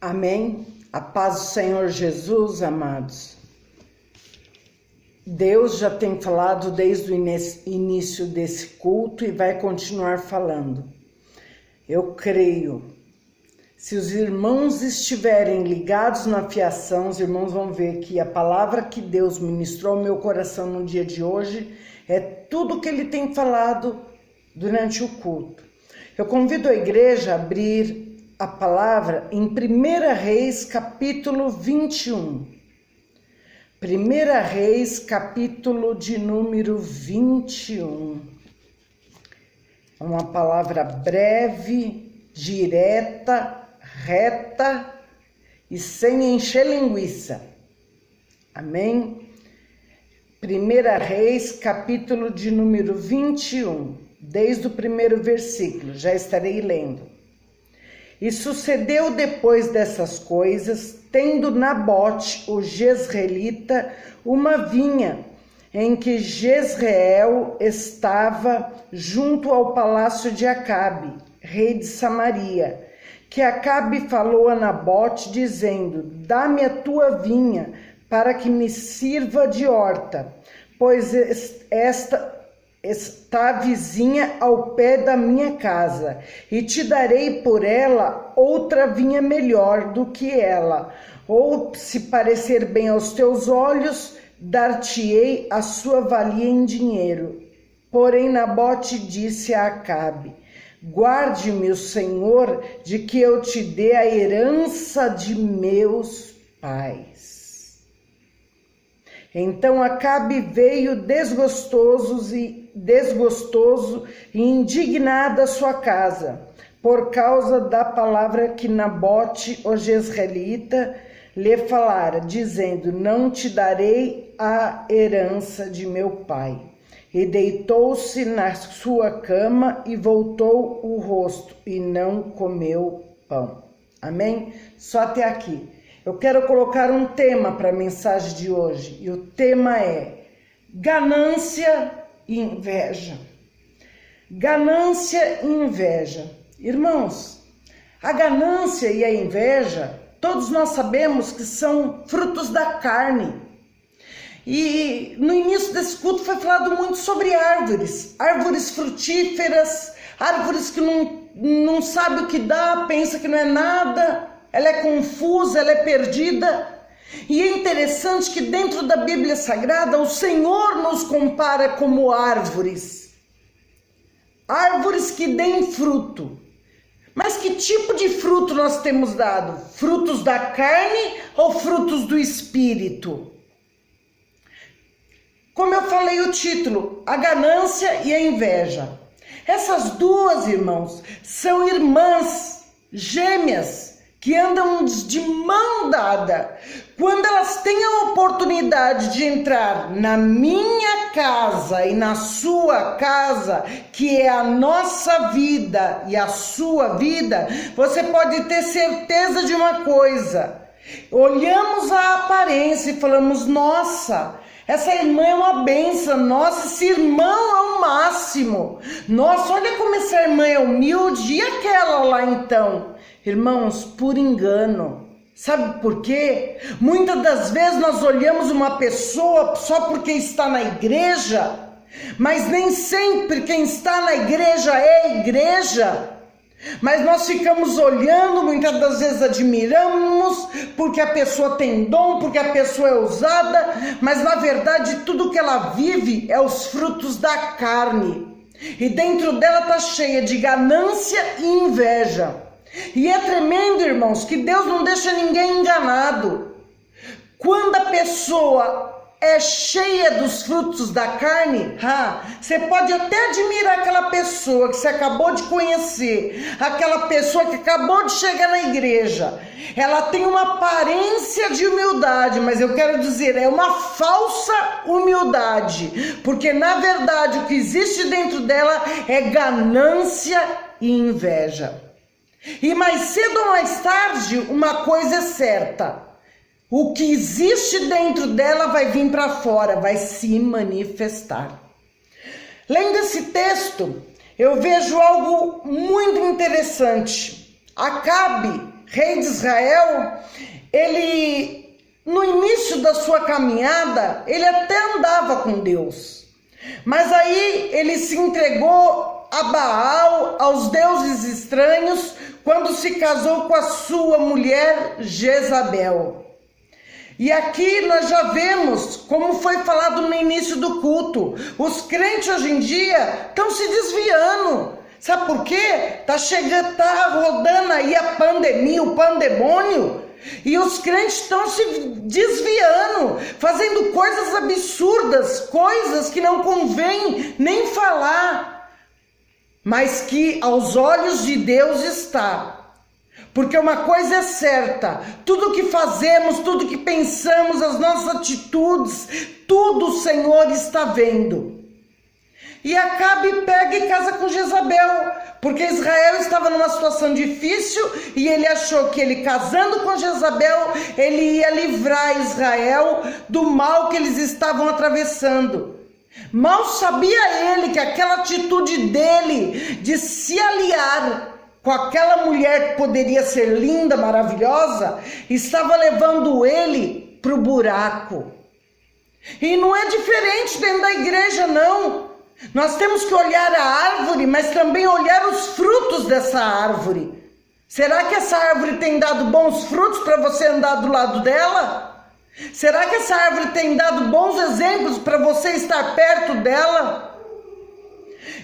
Amém? A paz do Senhor Jesus, amados. Deus já tem falado desde o início desse culto e vai continuar falando. Eu creio. Se os irmãos estiverem ligados na fiação, os irmãos vão ver que a palavra que Deus ministrou ao meu coração no dia de hoje é tudo que Ele tem falado durante o culto. Eu convido a igreja a abrir a palavra em 1 Reis, capítulo 21. 1 Reis, capítulo de número 21. É uma palavra breve, direta, reta e sem encher linguiça. Amém? 1 Reis, capítulo de número 21, desde o primeiro versículo, já estarei lendo. E sucedeu depois dessas coisas, tendo Nabote, o jezreelita, uma vinha, em que Jezreel estava junto ao palácio de Acabe, rei de Samaria, que Acabe falou a Nabote, dizendo: dá-me a tua vinha, para que me sirva de horta, pois esta está vizinha ao pé da minha casa, e te darei por ela outra vinha melhor do que ela, ou se parecer bem aos teus olhos, dar-te-ei a sua valia em dinheiro. Porém Nabote disse a Acabe: guarde-me o Senhor de que eu te dê a herança de meus pais. Então Acabe veio desgostoso e indignado à sua casa, por causa da palavra que Nabote, o jezreelita, lhe falara, dizendo: não te darei a herança de meu pai. E deitou-se na sua cama e voltou o rosto, e não comeu pão. Amém? Só até aqui. Eu quero colocar um tema para a mensagem de hoje, e o tema é ganância e inveja. Ganância e inveja. Irmãos, a ganância e a inveja, todos nós sabemos que são frutos da carne. E no início desse culto foi falado muito sobre árvores frutíferas, árvores que não sabe o que dá, pensa que não é nada, ela é confusa, ela é perdida. E é interessante que dentro da Bíblia Sagrada o Senhor nos compara como árvores que deem fruto. Mas que tipo de fruto nós temos dado? Frutos da carne ou frutos do Espírito? Como eu falei o título, a ganância e a inveja. Essas duas, irmãos, são irmãs gêmeas que andam de mão dada. Quando elas têm a oportunidade de entrar na minha casa e na sua casa, que é a nossa vida e a sua vida, você pode ter certeza de uma coisa. Olhamos a aparência e falamos: nossa, essa irmã é uma bênção, nossa, esse irmão é o máximo, nossa, olha como essa irmã é humilde, e aquela lá então? Irmãos, por engano. Sabe por quê? Muitas das vezes nós olhamos uma pessoa só porque está na igreja, mas nem sempre quem está na igreja é a igreja. Mas nós ficamos olhando, muitas das vezes admiramos, porque a pessoa tem dom, porque a pessoa é ousada, mas na verdade tudo que ela vive é os frutos da carne. E dentro dela está cheia de ganância e inveja. E é tremendo, irmãos, que Deus não deixa ninguém enganado. Quando a pessoa é cheia dos frutos da carne, você pode até admirar aquela pessoa que você acabou de conhecer, aquela pessoa que acabou de chegar na igreja. Ela tem uma aparência de humildade, mas eu quero dizer, é uma falsa humildade, porque na verdade o que existe dentro dela é ganância e inveja. E mais cedo ou mais tarde, uma coisa é certa: o que existe dentro dela vai vir para fora, vai se manifestar. Lendo esse texto, eu vejo algo muito interessante. Acabe rei de Israel, ele, no início da sua caminhada, ele até andava com Deus. Mas aí ele se entregou a Baal, aos deuses estranhos, quando se casou com a sua mulher Jezabel. E aqui nós já vemos, como foi falado no início do culto, os crentes hoje em dia estão se desviando. Sabe por quê? Tá rodando aí a pandemia, o pandemônio, e os crentes estão se desviando, fazendo coisas absurdas, coisas que não convém nem falar, mas que aos olhos de Deus está. Porque uma coisa é certa, tudo que fazemos, tudo que pensamos, as nossas atitudes, tudo o Senhor está vendo. E Acabe pega e casa com Jezabel, porque Israel estava numa situação difícil e ele achou que ele casando com Jezabel, ele ia livrar Israel do mal que eles estavam atravessando. Mal sabia ele que aquela atitude dele de se aliar com aquela mulher que poderia ser linda, maravilhosa, estava levando ele para o buraco. E não é diferente dentro da igreja, não. Nós temos que olhar a árvore, mas também olhar os frutos dessa árvore. Será que essa árvore tem dado bons frutos para você andar do lado dela? Será que essa árvore tem dado bons exemplos para você estar perto dela?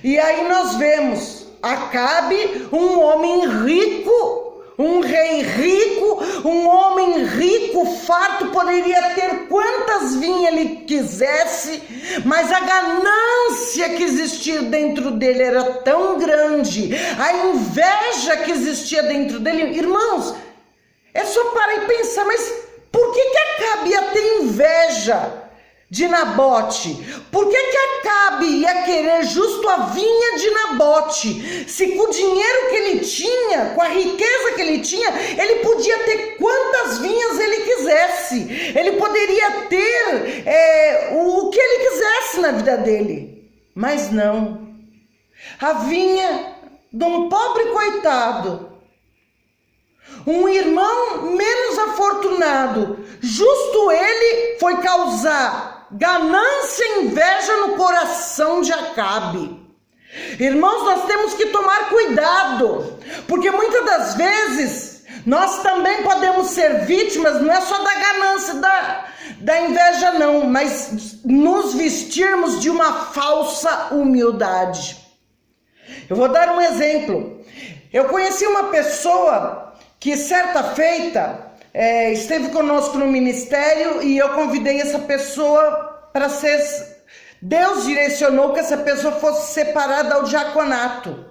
E aí nós vemos Acabe, um homem rico, um rei rico, um homem rico, farto, poderia ter quantas vinhas ele quisesse, mas a ganância que existia dentro dele era tão grande, a inveja que existia dentro dele. Irmãos, é só parar e pensar, mas por que Acabe ia ter inveja de Nabote? Por que Acabe ia querer justo a vinha de Nabote? Se com o dinheiro que ele tinha, com a riqueza que ele tinha, ele podia ter quantas vinhas ele quisesse. Ele poderia ter o que ele quisesse na vida dele. Mas não. A vinha de um pobre coitado, um irmão menos afortunado, justo ele foi causar ganância e inveja no coração de Acabe. Irmãos, nós temos que tomar cuidado, porque muitas das vezes nós também podemos ser vítimas, não é só da ganância, da inveja não, mas nos vestirmos de uma falsa humildade. Eu vou dar um exemplo. Eu conheci uma pessoa que certa feita esteve conosco no ministério e eu convidei essa pessoa para ser... Deus direcionou que essa pessoa fosse separada ao diaconato.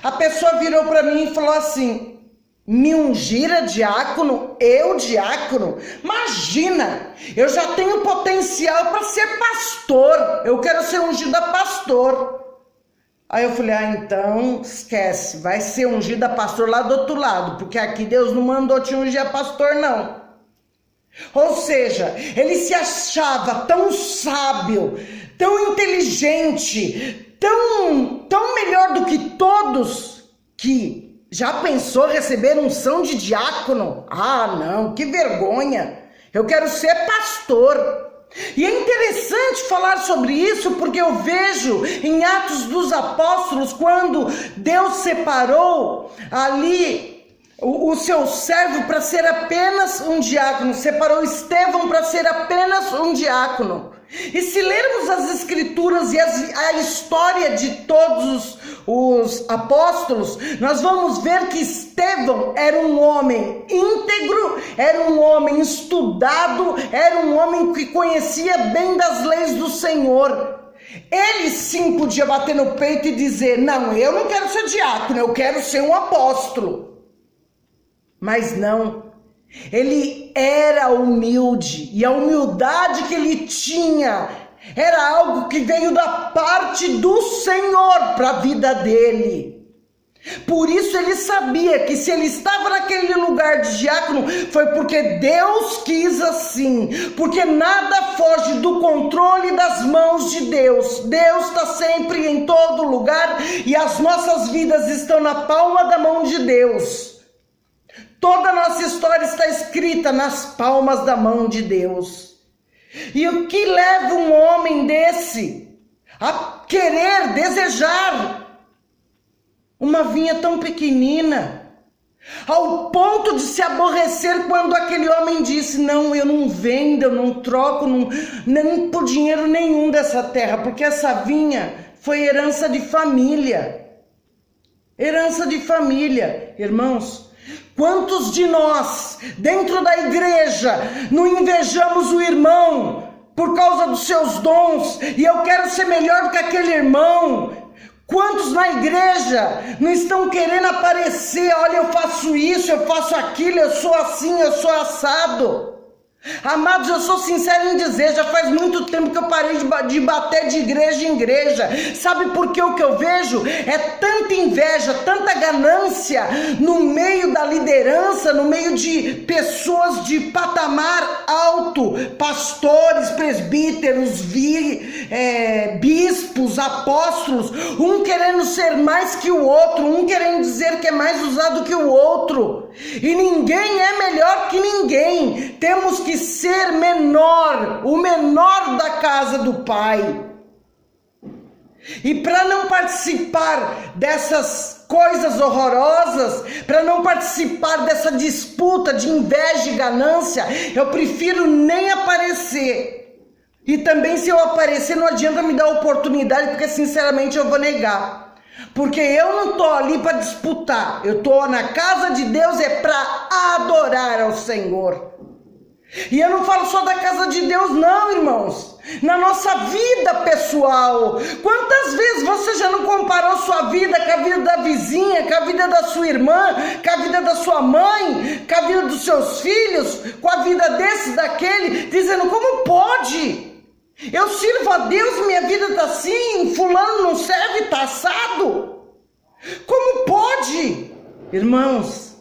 A pessoa virou para mim e falou assim: me ungir diácono? Eu diácono? Imagina, eu já tenho potencial para ser pastor, eu quero ser ungida pastor. Aí eu falei, então esquece, vai ser ungida pastor lá do outro lado, porque aqui Deus não mandou te ungir a pastor não. Ou seja, ele se achava tão sábio, tão inteligente, tão melhor do que todos, que já pensou receber unção de diácono? Ah não, que vergonha, eu quero ser pastor. E é interessante falar sobre isso, porque eu vejo em Atos dos Apóstolos, quando Deus separou ali o seu servo para ser apenas um diácono, separou Estevão para ser apenas um diácono. E se lermos as escrituras e a história de todos os apóstolos, nós vamos ver que Estevão era um homem íntegro, era um homem estudado, era um homem que conhecia bem das leis do Senhor. Ele sim podia bater no peito e dizer, não, eu não quero ser diácono, eu quero ser um apóstolo. Mas não, ele era humilde, e a humildade que ele tinha era algo que veio da parte do Senhor para a vida dele. Por isso ele sabia que se ele estava naquele lugar de diácono, foi porque Deus quis assim, porque nada foge do controle das mãos de Deus. Deus está sempre em todo lugar e as nossas vidas estão na palma da mão de Deus. Toda a nossa história está escrita nas palmas da mão de Deus. E o que leva um homem desse a querer, desejar uma vinha tão pequenina, ao ponto de se aborrecer quando aquele homem disse: não, eu não vendo, eu não troco, nem por dinheiro nenhum dessa terra, porque essa vinha foi herança de família. Herança de família. Irmãos, quantos de nós, dentro da igreja, não invejamos o irmão por causa dos seus dons, e eu quero ser melhor do que aquele irmão? Quantos na igreja não estão querendo aparecer? Olha, eu faço isso, eu faço aquilo, eu sou assim, eu sou assado. Amados, eu sou sincero em dizer, já faz muito tempo que eu parei de bater de igreja em igreja. Sabe por que o que eu vejo? É tanta inveja, tanta ganância no meio da liderança, no meio de pessoas de patamar alto, pastores, presbíteros, bispos, apóstolos, um querendo ser mais que o outro, um querendo dizer que é mais usado que o outro. E ninguém é melhor que ninguém. Temos que ser menor, o menor da casa do Pai. E para não participar dessas coisas horrorosas, para não participar dessa disputa de inveja e ganância, eu prefiro nem aparecer. E também, se eu aparecer, não adianta me dar oportunidade, porque sinceramente eu vou negar. Porque eu não estou ali para disputar, eu estou na casa de Deus, é para adorar ao Senhor. E eu não falo só da casa de Deus não, irmãos, na nossa vida pessoal. Quantas vezes você já não comparou sua vida com a vida da vizinha, com a vida da sua irmã, com a vida da sua mãe, com a vida dos seus filhos, com a vida desse, daquele, dizendo: como pode? Eu sirvo a Deus e minha vida está assim, fulano não serve, está assado. Como pode? Irmãos,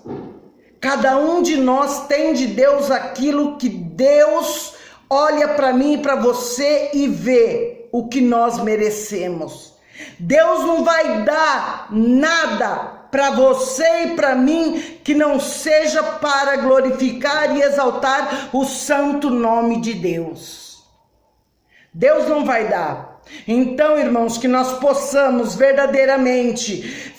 cada um de nós tem de Deus aquilo que Deus olha para mim e para você e vê o que nós merecemos. Deus não vai dar nada para você e para mim que não seja para glorificar e exaltar o santo nome de Deus. Deus não vai dar. Então, irmãos, que nós possamos verdadeiramente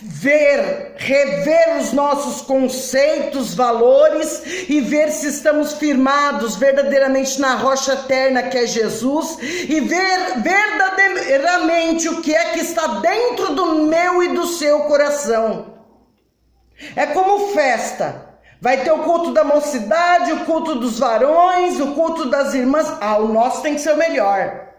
rever os nossos conceitos, valores e ver se estamos firmados verdadeiramente na rocha eterna que é Jesus, e ver verdadeiramente o que é que está dentro do meu e do seu coração. É como festa. Vai ter o culto da mocidade, o culto dos varões, o culto das irmãs. O nosso tem que ser o melhor.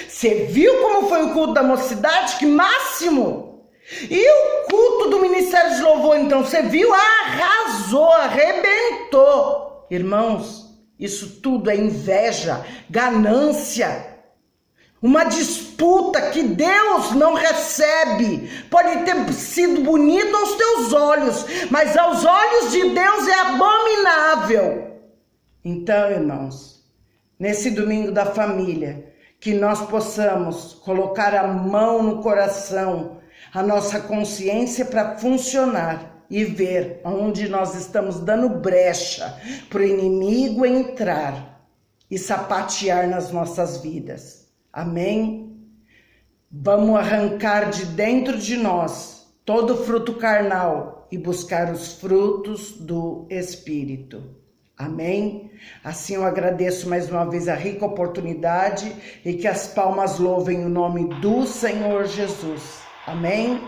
Você viu como foi o culto da mocidade? Que máximo! E o culto do ministério de louvor, então? Você viu? Arrasou, arrebentou. Irmãos, isso tudo é inveja, ganância. Uma disputa que Deus não recebe. Pode ter sido bonito aos teus olhos, mas aos olhos de Deus é abominável. Então, irmãos, nesse domingo da família, que nós possamos colocar a mão no coração, a nossa consciência para funcionar e ver onde nós estamos dando brecha para o inimigo entrar e sapatear nas nossas vidas. Amém? Vamos arrancar de dentro de nós todo fruto carnal e buscar os frutos do Espírito. Amém? Assim eu agradeço mais uma vez a rica oportunidade e que as palmas louvem o nome do Senhor Jesus. Amém?